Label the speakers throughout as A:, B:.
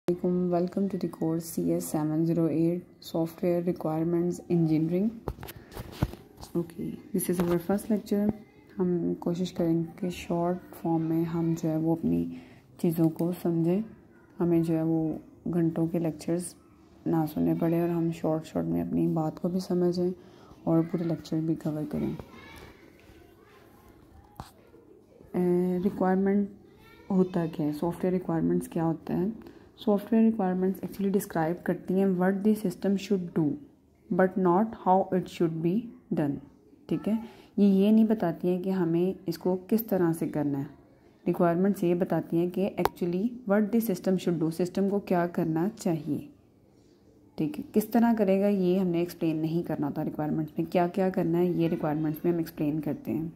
A: Welcome to the course CS708 Software Requirements Engineering. Okay, this is our first lecture. हम कोशिश करेंगे कि short form में हम जो है वो अपनी चीज़ों को समझें, हमें जो है वो घंटों के लेक्चर्स ना सुनने पड़े और हम शॉर्ट में अपनी बात को भी समझें और पूरे लेक्चर भी कवर करें। रिक्वायरमेंट होता क्या है, सॉफ्टवेयर रिक्वायरमेंट्स क्या होता है? सॉफ्टवेयर रिक्वायरमेंट्स एक्चुअली डिस्क्राइब करती हैं what the system should do but not how it should be done. ठीक है, ये नहीं बताती हैं कि हमें इसको किस तरह से करना है। रिक्वायरमेंट्स ये बताती हैं कि actually what the system should do, system को क्या करना चाहिए। ठीक है, किस तरह करेगा ये हमने एक्सप्लेन नहीं करना था। रिक्वायरमेंट्स में क्या क्या करना है ये रिक्वायरमेंट्स में हम एक्सप्लेन करते हैं।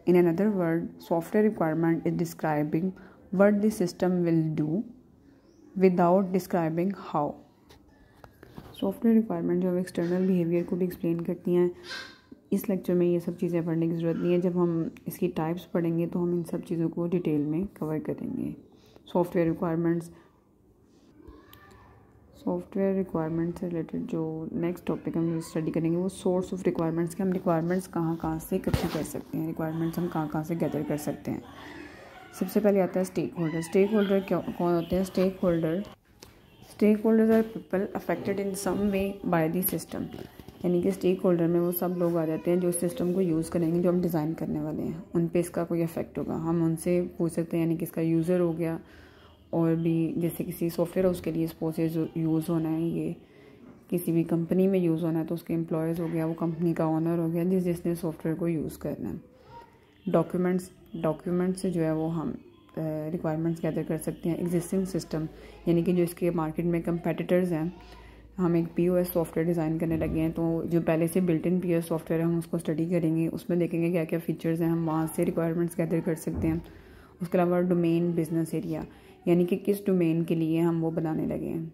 A: In another word, software requirement is describing what the system will do without describing how. Software requirement जो एक्सटर्नल बिहेवियर को भी एक्सप्लेन करती हैं। इस लेक्चर में ये सब चीज़ें पढ़ने की ज़रूरत नहीं है। जब हम इसकी टाइप्स पढ़ेंगे तो हम इन सब चीज़ों को डिटेल में कवर करेंगे। सॉफ्टवेयर रिक्वायरमेंट से रिलेटेड जो नेक्स्ट टॉपिक हम स्टडी करेंगे वो सोर्स ऑफ रिक्वायरमेंट्स के। हम रिक्वायरमेंट्स कहाँ से इकट्ठी कर सकते हैं, रिक्वायरमेंट्स हम कहाँ से गैदर कर सकते हैं। सबसे पहले आता है स्टेक होल्डर। स्टेक होल्डर कौन होते हैं? Stake holders are people affected in some way by the system. यानी कि स्टेक होल्डर में वो सब लोग आ जाते हैं जो सिस्टम को यूज़ करेंगे, जो हम डिज़ाइन करने वाले हैं, उन पे इसका कोई इफेक्ट होगा। हम उनसे पूछ सकते हैं, यानी कि इसका यूज़र हो गया, और भी जैसे किसी सॉफ्टवेयर है उसके लिए सपोज यूज़ होना है, ये किसी भी कंपनी में यूज़ होना है तो उसके एम्प्लॉयज़ हो गया, वो कंपनी का ओनर हो गया जिसने सॉफ्टवेयर को यूज़ करना है। डॉक्यूमेंट्स से जो है वो हम रिक्वायरमेंट्स गैदर कर सकते हैं। एग्जिस्टिंग सिस्टम, यानी कि जो इसके मार्केट में कंपेटिटर्स हैं, हम एक POS सॉफ्टवेयर डिज़ाइन करने लगे हैं तो जो पहले से बिल्ट इन POS सॉफ्टवेयर है हम उसको स्टडी करेंगे, उसमें देखेंगे क्या क्या फ़ीचर्स हैं, हम वहाँ से रिक्वायरमेंट्स गैदर कर सकते हैं। उसके अलावा डोमेन बिजनेस एरिया, यानी कि किस डोमेन के लिए हम वो बनाने लगे हैं,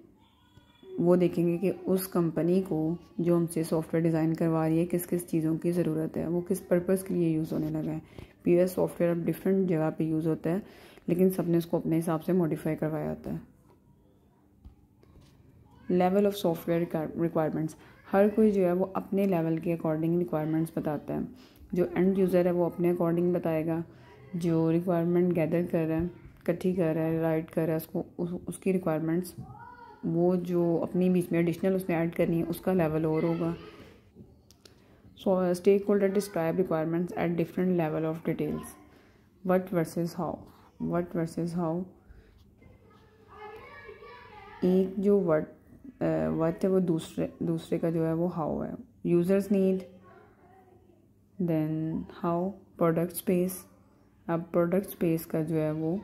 A: वो देखेंगे कि उस कंपनी को जो हमसे सॉफ्टवेयर डिज़ाइन करवा रही है किस किस चीज़ों की ज़रूरत है, वो किस पर्पज़ के लिए यूज़ होने लगा है। POS सॉफ्टवेयर अब डिफरेंट जगह पे यूज़ होता है, लेकिन सबने उसको अपने हिसाब से मॉडिफाई करवाया होता है। लेवल ऑफ सॉफ्टवेयर रिक्वायरमेंट्स, हर कोई जो है वो अपने लेवल के अकॉर्डिंग रिक्वायरमेंट्स बताता है। जो एंड यूज़र है वो अपने अकॉर्डिंग बताएगा, जो रिक्वायरमेंट गैदर कर रहा है, इकट्ठी कर रहा है, राइट कर रहा है, उसकी रिक्वायरमेंट्स वो जो अपनी बीच में एडिशनल उसने ऐड करनी है उसका लेवल और होगा। So stake holder describe requirements at different level of details. What versus how, एक जो व्हाट है वो दूसरे का जो है वो हाउ है। Users need, then how. Product space, अब प्रोडक्ट स्पेस का जो है वो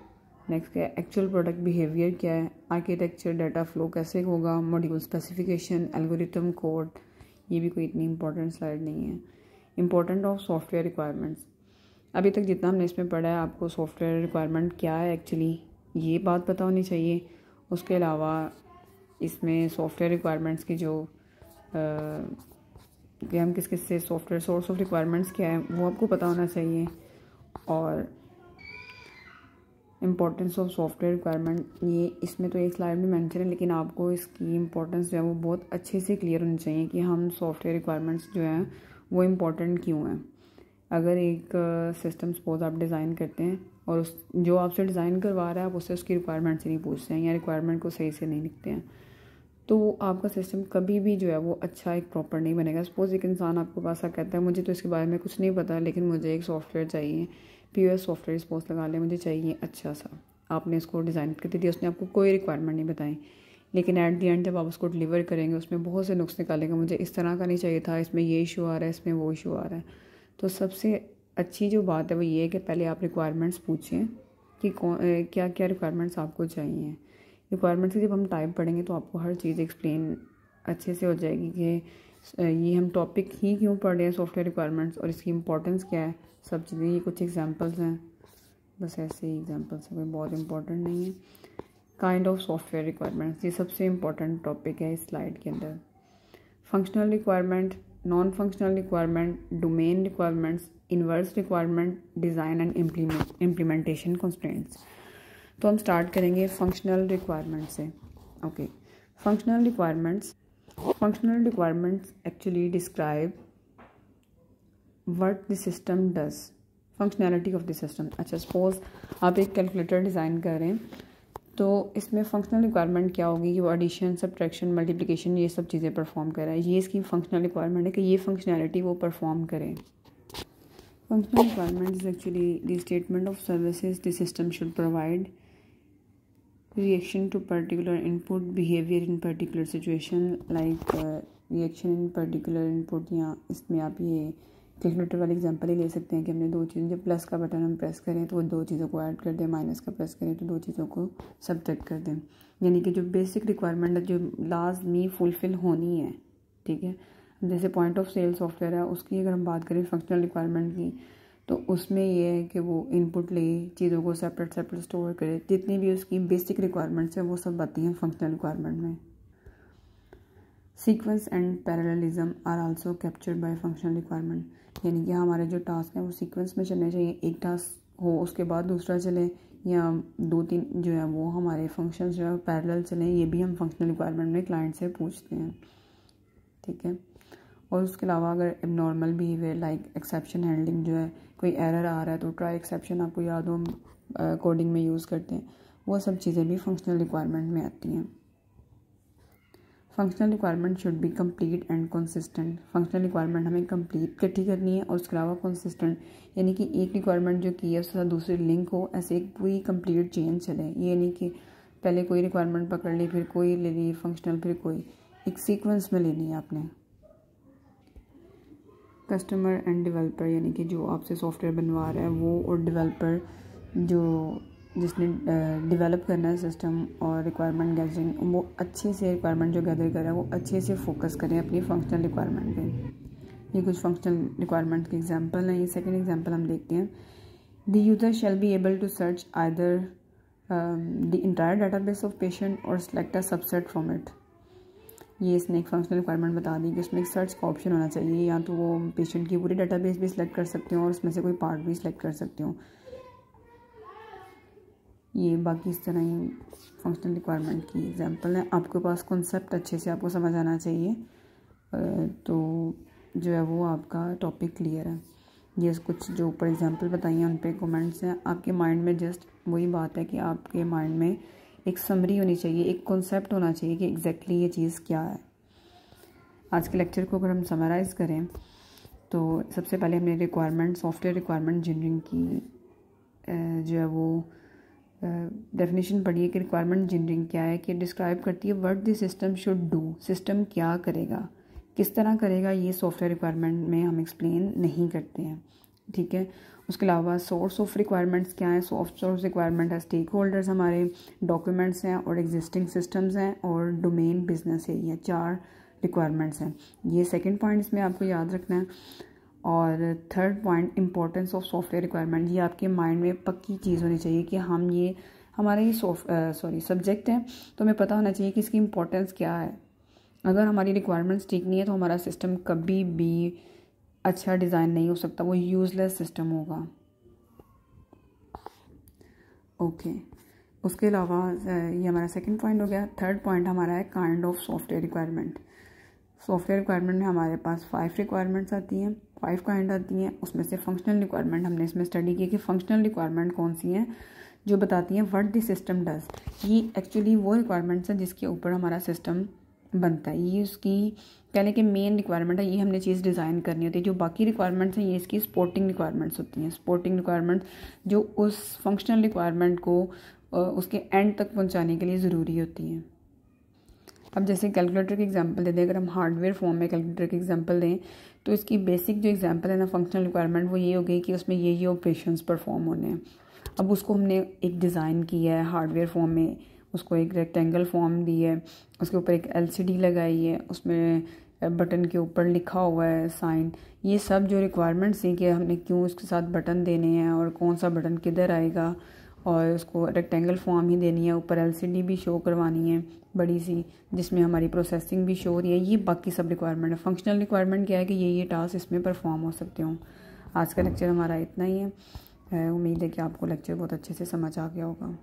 A: नेक्स्ट क्या है। एक्चुअल प्रोडक्ट बिहेवियर क्या है। आर्किटेक्चर, डाटा फ्लो कैसे होगा। मॉड्यूल स्पेसिफिकेशन, एल्गोरिथम, कोड, ये भी कोई इतनी इंपॉर्टेंट स्लाइड नहीं है। इंपॉर्टेंट ऑफ सॉफ्टवेयर रिक्वायरमेंट्स, अभी तक जितना हमने इसमें पढ़ा है आपको सॉफ्टवेयर रिक्वायरमेंट क्या है एक्चुअली ये बात पता होनी चाहिए। उसके अलावा इसमें सॉफ्टवेयर रिक्वायरमेंट्स की जो कि हम किस किस से सॉफ्टवेयर सोर्स ऑफ रिक्वायरमेंट्स क्या है वो आपको पता होना चाहिए। और इम्पोर्टेंस ऑफ सॉफ्टवेयर रिक्वायरमेंट, ये इसमें तो एक स्लाइड में मेंशन है, लेकिन आपको इसकी इम्पोर्टेंस जो है वो बहुत अच्छे से क्लियर होनी चाहिए कि हम सॉफ्टवेयर रिक्वायरमेंट्स जो हैं वो इम्पोर्टेंट क्यों हैं। अगर एक सिस्टम सपोज आप डिज़ाइन करते हैं और उस जो आपसे डिज़ाइन करवा रहा है आप उससे उसकी रिक्वायरमेंट से नहीं पूछते हैं या रिक्वायरमेंट को सही से नहीं लिखते हैं, तो आपका सिस्टम कभी भी जो है वो अच्छा एक प्रॉपर नहीं बनेगा। सपोज एक इंसान आपको पास कहता है मुझे तो इसके बारे में कुछ नहीं पता लेकिन मुझे एक सॉफ्टवेयर चाहिए, POS सॉफ्टवेयर सपोज लगा लें, मुझे चाहिए अच्छा सा। आपने इसको डिज़ाइन करके दिया, उसने आपको कोई रिक्वायरमेंट नहीं बताई, लेकिन एट दी एंड जब आप उसको डिलीवर करेंगे उसमें बहुत से नुक्स निकालेगा, मुझे इस तरह का नहीं चाहिए था, इसमें ये इशू आ रहा है, इसमें वो इशू आ रहा है। तो सबसे अच्छी जो बात है वो ये है कि पहले आप रिक्वायरमेंट्स पूछें कि क्या क्या रिक्वायरमेंट्स आपको चाहिए। रिक्वायरमेंट्स की जब हम टाइप पढ़ेंगे तो आपको हर चीज़ एक्सप्लेन अच्छे से हो जाएगी कि ये हम टॉपिक ही क्यों पढ़ रहे हैं सॉफ्टवेयर रिक्वायरमेंट्स और इसकी इंपॉर्टेंस क्या है, सब चीज़ें। ये कुछ एग्जांपल्स हैं, बस ऐसे ही एग्जांपल्स हैं, कोई बहुत इंपॉर्टेंट नहीं है। काइंड ऑफ सॉफ्टवेयर रिक्वायरमेंट्स, ये सबसे इम्पॉर्टेंट टॉपिक है इस स्लाइड के अंदर। Functional requirement, non functional requirement, domain requirements, inverse requirement, design and implementation constraints. तो हम स्टार्ट करेंगे फंक्शनल रिक्वायरमेंट से। Okay, functional requirements actually describe what the system does, functionality of the system. अच्छा, suppose आप एक calculator design कर रहे हैं, तो इसमें फंक्शनल रिक्वायरमेंट क्या होगी कि वो एडिशन, सब्ट्रैक्शन, मल्टीप्लिकेशन ये सब चीज़ें परफॉर्म कर रहा है। ये इसकी फंक्शनल रिक्वायरमेंट है कि ये फंक्शनैलिटी वो परफॉर्म करें। Functional requirement is actually the statement of services the system should provide, reaction to particular input, behaviour in particular situation, like reaction in particular input. या इसमें आप ये कैलकुलेटर वाले एग्जांपल ही ले सकते हैं कि हमने दो चीज़ें, जब प्लस का बटन हम प्रेस करें तो वो दो चीज़ों को ऐड कर दें, माइनस का प्रेस करें तो दो चीज़ों को सब्ट्रैक्ट कर दें। यानी कि जो बेसिक रिक्वायरमेंट है जो लाजमी फुलफ़िल होनी है, ठीक है। जैसे पॉइंट ऑफ सेल सॉफ्टवेयर है, उसकी अगर हम बात करें फंक्शनल रिक्वायरमेंट की, तो उसमें ये है कि वो इनपुट ले, चीज़ों को सेपरेट स्टोर करे, जितनी भी उसकी बेसिक रिक्वायरमेंट्स हैं वो सब आती हैं फंक्शनल रिक्वायरमेंट में। Sequence and parallelism are also captured by functional requirement, यानी कि हमारे जो टास्क हैं वो सीक्वेंस में चलने चाहिए, एक टास्क हो उसके बाद दूसरा चले, या दो तीन जो है वो हमारे फंक्शंस जो है पैरेलल चलें। ये भी हम फंक्शनल रिक्वायरमेंट में क्लाइंट से पूछते हैं, ठीक है। और उसके अलावा अगर abnormal behaviour like exception handling जो है, कोई एरर आ रहा है तो ट्राई एक्सेप्शन, आपको याद हो कोडिंग में यूज़ करते हैं, वो सब चीज़ें भी फंक्शनल रिक्वायरमेंट में आती हैं। Functional requirement should be complete and consistent, functional requirement हमें कंप्लीट इकट्ठी करनी है और उसके अलावा कंसिस्टेंट, यानी कि एक रिक्वायरमेंट जो की है उसके साथ दूसरी लिंक हो, ऐसे एक पूरी कंप्लीट चेन चले। ये नहीं कि पहले कोई रिक्वायरमेंट पकड़ ली, फिर कोई ले ली फंक्शनल, फिर कोई, एक सीक्वेंस में लेनी है आपने। कस्टमर एंड डेवलपर, यानी कि जो आपसे सॉफ्टवेयर बनवा रहा है वो और डेवलपर जो जिसने डेवलप करना है सिस्टम और रिक्वायरमेंट गैदरिंग, वो अच्छे से रिक्वायरमेंट जो गैदर कर रहा है वो अच्छे से फोकस करें अपनी फंक्शनल रिक्वायरमेंट पे। ये कुछ फंक्शनल रिक्वायरमेंट के एग्जांपल हैं। ये सेकंड एग्जांपल हम देखते हैं। The user shall be able to search either the entire database of patient और select a subset from it. ये इसने एक फंक्शनल रिक्वायरमेंट बता दी कि उसमें एक सर्च का ऑप्शन होना चाहिए, या तो वो पेशेंट की पूरी डाटाबेस भी सिलेक्ट कर सकते हो और उसमें से कोई पार्ट भी सिलेक्ट कर सकते हो। ये बाकी इस तरह ही फंक्शनल रिक्वायरमेंट की एग्जांपल है। आपके पास कॉन्सेप्ट अच्छे से आपको समझ आना चाहिए, तो जो है वो आपका टॉपिक क्लियर है। ये कुछ जो ऊपर एग्जांपल बताई हैं उन पे कमेंट्स हैं। आपके माइंड में जस्ट वही बात है कि आपके माइंड में एक समरी होनी चाहिए, एक कॉन्सेप्ट होना चाहिए कि एग्जैक्टली ये चीज़ क्या है। आज के लेक्चर को अगर हम समराइज़ करें तो सबसे पहले हमने रिक्वायरमेंट, सॉफ्टवेयर रिक्वायरमेंट इंजीनियरिंग की जो है वो डेफिनेशन पढ़ी है कि रिक्वायरमेंट इंजीनियरिंग क्या है, कि डिस्क्राइब करती है what the system should do, system क्या करेगा, किस तरह करेगा, ये सॉफ्टवेयर रिक्वायरमेंट में हम एक्सप्लेन नहीं करते हैं, ठीक है। उसके अलावा सोर्स ऑफ रिक्वायरमेंट्स क्या है, सोर्स रिक्वायरमेंट है स्टेक होल्डर्स, हमारे डॉक्यूमेंट्स हैं और एग्जिस्टिंग सिस्टम्स हैं और डोमेन बिजनेस है, ये 4 रिक्वायरमेंट्स हैं। ये सेकंड पॉइंट इसमें आपको याद रखना है। और third point importance of software requirement, ये आपके माइंड में पक्की चीज़ होनी चाहिए कि हम ये हमारा ये सब्जेक्ट है तो हमें पता होना चाहिए कि इसकी इम्पोर्टेंस क्या है। अगर हमारी रिक्वायरमेंट्स ठीक नहीं है तो हमारा सिस्टम कभी भी अच्छा डिज़ाइन नहीं हो सकता, वो यूज़लेस सिस्टम होगा। ओके, उसके अलावा ये हमारा सेकंड पॉइंट हो गया। थर्ड पॉइंट हमारा है kind of software requirement. Software requirement में हमारे पास 5 रिक्वायरमेंट्स आती हैं, 5 काइंड आती हैं। उसमें से फंक्शनल रिक्वायरमेंट हमने इसमें स्टडी की कि फंक्शनल रिक्वायरमेंट कौन सी हैं, जो बताती हैं व्हाट द सिस्टम डज। ये एक्चुअली वो रिक्वायरमेंट्स हैं जिसके ऊपर हमारा सिस्टम बनता है। ये उसकी कहने की मेन रिक्वायरमेंट है, ये हमने चीज़ डिज़ाइन करनी होती है। जो बाकी रिक्वायरमेंट्स हैं ये इसकी सपोर्टिंग रिक्वायरमेंट्स होती हैं। सपोर्टिंग रिक्वायरमेंट जो उस फंक्शनल रिक्वायरमेंट को उसके एंड तक पहुंचाने के लिए ज़रूरी होती हैं। अब जैसे कैलकुलेटर की एग्जांपल दे दें, अगर हम हार्डवेयर फॉर्म में कैलकुलेटर की एग्जांपल दें तो इसकी बेसिक जो एग्जांपल है ना फंक्शनल रिक्वायरमेंट, वो ये हो गई कि उसमें ये ऑपरेशंस परफॉर्म होने हैं। अब उसको हमने एक डिज़ाइन किया है हार्डवेयर फॉर्म में, उसको एक रेक्टेंगल फॉर्म दी है, उसके ऊपर एक LCD लगाई है, उसमें बटन के ऊपर लिखा हुआ है साइन। ये सब जो रिक्वायरमेंट्स हैं कि हमने क्यों उसके साथ बटन देने हैं और कौन सा बटन किधर आएगा और उसको रेक्टेंगल फॉर्म ही देनी है, ऊपर एलसीडी भी शो करवानी है बड़ी सी, जिसमें हमारी प्रोसेसिंग भी शो हो रही है। ये बाकी सब रिक्वायरमेंट है। फंक्शनल रिक्वायरमेंट क्या है कि ये टास्क इसमें परफॉर्म हो सकते हों। आज का लेक्चर हमारा इतना ही है। उम्मीद है कि आपको लेक्चर बहुत अच्छे से समझ आ गया होगा।